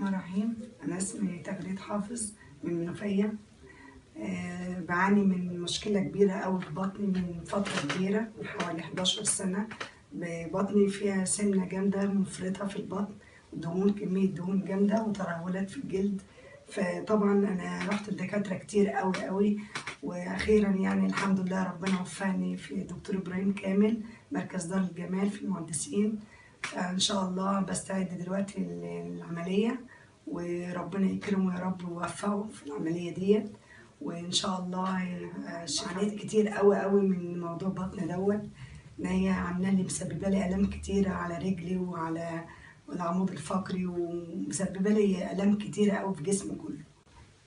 الرحمن الرحيم. أنا اسمي تغريد حافظ من المنوفية. بعاني من مشكلة كبيرة أوي في بطني من فترة كبيرة، من حوالي 11 سنة. بطني فيها سمنة جامدة مفرطة في البطن، دهون، كمية دهون جامدة وترهلات في الجلد. فطبعا أنا رحت لدكاترة كتير أوي أوي، وأخيرا يعني الحمد لله ربنا وفقني في دكتور إبراهيم كامل، مركز دار الجمال في المهندسين. ان شاء الله بستعد دلوقتي للعمليه، وربنا يكرمه يا رب ويوفقه في العمليه ديت. وان شاء الله عانيت كتير قوي قوي من موضوع بطن دوت، ان هي عامله لي مسببه لي الام كتيره على رجلي وعلى العمود الفقري، ومسببه لي الام كتيره قوي في جسمي كله.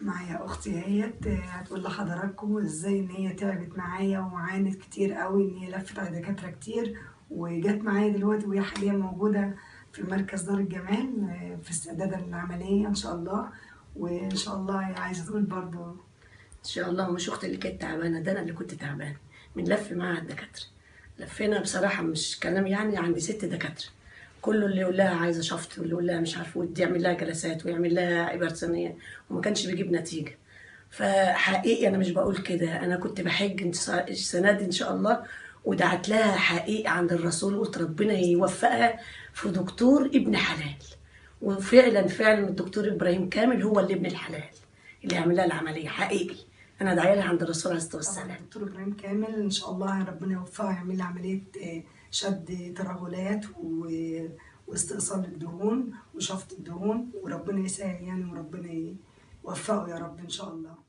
معايا اختي اهيت هتقول لحضراتكم ازاي ان هي تعبت معايا وعانت كتير قوي، ان هي لفت على دكاتره كتير وجت معايا دلوقتي، وهي حاليا موجوده في مركز دار الجمال في استعداد العمليه ان شاء الله. وان شاء الله هي عايزه تقول برضو. ان شاء الله مش اختي اللي كانت تعبانه، ده انا اللي كنت تعبانه من لف معاها الدكاتره. لفينا بصراحه مش كلام، يعني عندي 6 دكاتره، كله اللي يقول لها عايزه شفط واللي يقول لها مش عارف، ودي يعمل لها جلسات ويعمل لها ابر صينيه، وما كانش بيجيب نتيجه. فحقيقي انا مش بقول كده، انا كنت بحج السنه دي ان شاء الله، ودعت لها حقيقي عند الرسول، قلت ربنا يوفقها في دكتور ابن حلال. وفعلا فعلا الدكتور ابراهيم كامل هو اللي ابن الحلال اللي يعمل لها العمليه. حقيقي انا داعيه لها عند الرسول عليه الصلاه والسلام. الدكتور ابراهيم كامل ان شاء الله ربنا يوفقه يعمل لي عمليه شد ترهلات واستئصال الدهون وشفط الدهون، وربنا يسهل يعني، وربنا يوفقه يا رب ان شاء الله.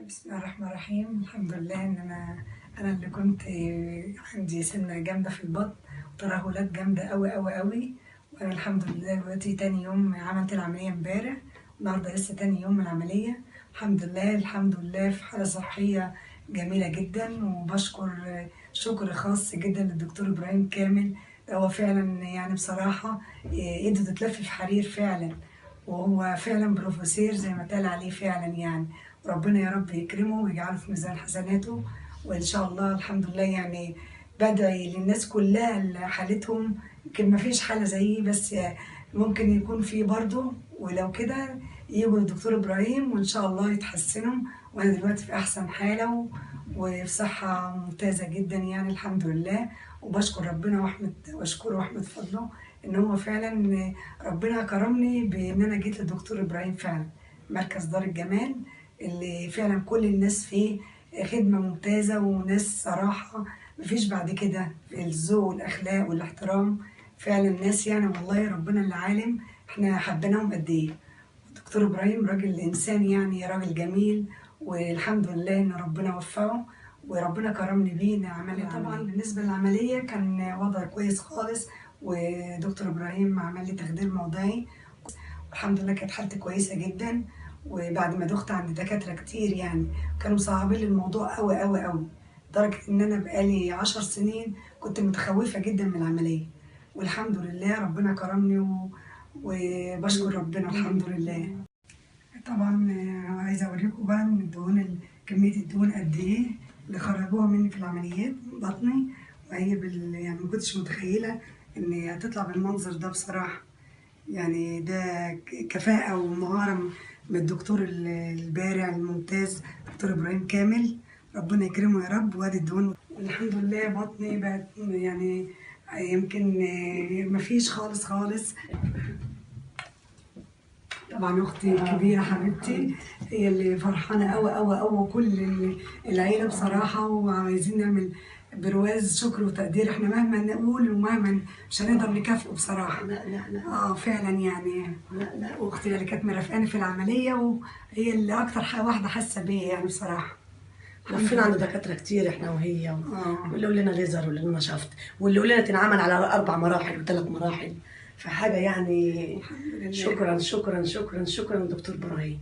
بسم الله الرحمن الرحيم. الحمد لله ان انا اللي كنت عندي سمنه جامده في البطن وترهلات جامده قوي قوي قوي، وانا الحمد لله دلوقتي تاني يوم عملت العمليه امبارح، النهارده لسه تاني يوم من العمليه. الحمد لله الحمد لله في حاله صحيه جميله جدا، وبشكر شكر خاص جدا للدكتور ابراهيم كامل. هو فعلا يعني بصراحه ايده تتلف في حرير فعلا، وهو فعلا بروفيسور زي ما اتقال عليه فعلا يعني. وربنا يا رب يكرمه ويجعله في ميزان حسناته، وان شاء الله الحمد لله يعني. بدعي للناس كلها اللي حالتهم يمكن ما فيش حاله زيي، بس ممكن يكون في برضه، ولو كده يجوا للدكتور ابراهيم وان شاء الله يتحسنوا. وانا دلوقتي في احسن حاله وفي صحه ممتازه جدا يعني الحمد لله. وبشكر ربنا واحمد واشكره واحمد فضله ان هو فعلا ربنا كرمني بان انا جيت للدكتور ابراهيم فعلا مركز دار الجمال، اللي فعلا كل الناس فيه خدمه ممتازه، وناس صراحه مفيش بعد كده في الذوق والاخلاق والاحترام. فعلا الناس يعني والله ربنا اللي عالم احنا حبيناهم قد ايه. دكتور ابراهيم راجل انسان يعني راجل جميل، والحمد لله ان ربنا وفقه وربنا كرمني بيه ان اعمل العمليه. طبعا بالنسبه للعمليه كان وضع كويس خالص، ودكتور ابراهيم عمل لي تخدير موضعي، الحمد لله كانت حالتي كويسه جدا. وبعد ما دخت عند دكاتره كتير يعني كانوا مصعبين لي الموضوع قوي قوي قوي، لدرجه ان انا بقالي 10 سنين كنت متخوفه جدا من العمليه، والحمد لله ربنا كرمني وبشكر ربنا الحمد لله. طبعا عايزه اوريكم بقى ان الدهون، كميه الدهون قد ايه اللي خرجوها مني في العمليات من بطني. وهي يعني ما كنتش متخيله ان هتطلع بالمنظر ده بصراحه، يعني ده كفاءة ومهارة من الدكتور البارع الممتاز دكتور إبراهيم كامل، ربنا يكرمه يا رب. وادي الدهون الحمد لله بطني بقت يعني يمكن مفيش خالص خالص. طبعا اختي الكبيره حبيبتي هي اللي فرحانه قوي قوي قوي، وكل العيله بصراحه، وعايزين نعمل برواز شكر وتقدير. احنا مهما نقول ومهما مش هنقدر نكافئه بصراحه. لا لا لا فعلا يعني. لا لا واختي اللي كانت مرافقاني في العمليه، وهي اللي اكتر واحده حاسه بيا يعني بصراحه. لفينا عند دكاتره كتير احنا وهي، واللي يقول لنا ليزر واللي يقول لنا شفط واللي يقول لنا تنعمل على 4 مراحل و3 مراحل. فحاجه يعني شكرا شكرا شكرا شكرا دكتور ابراهيم.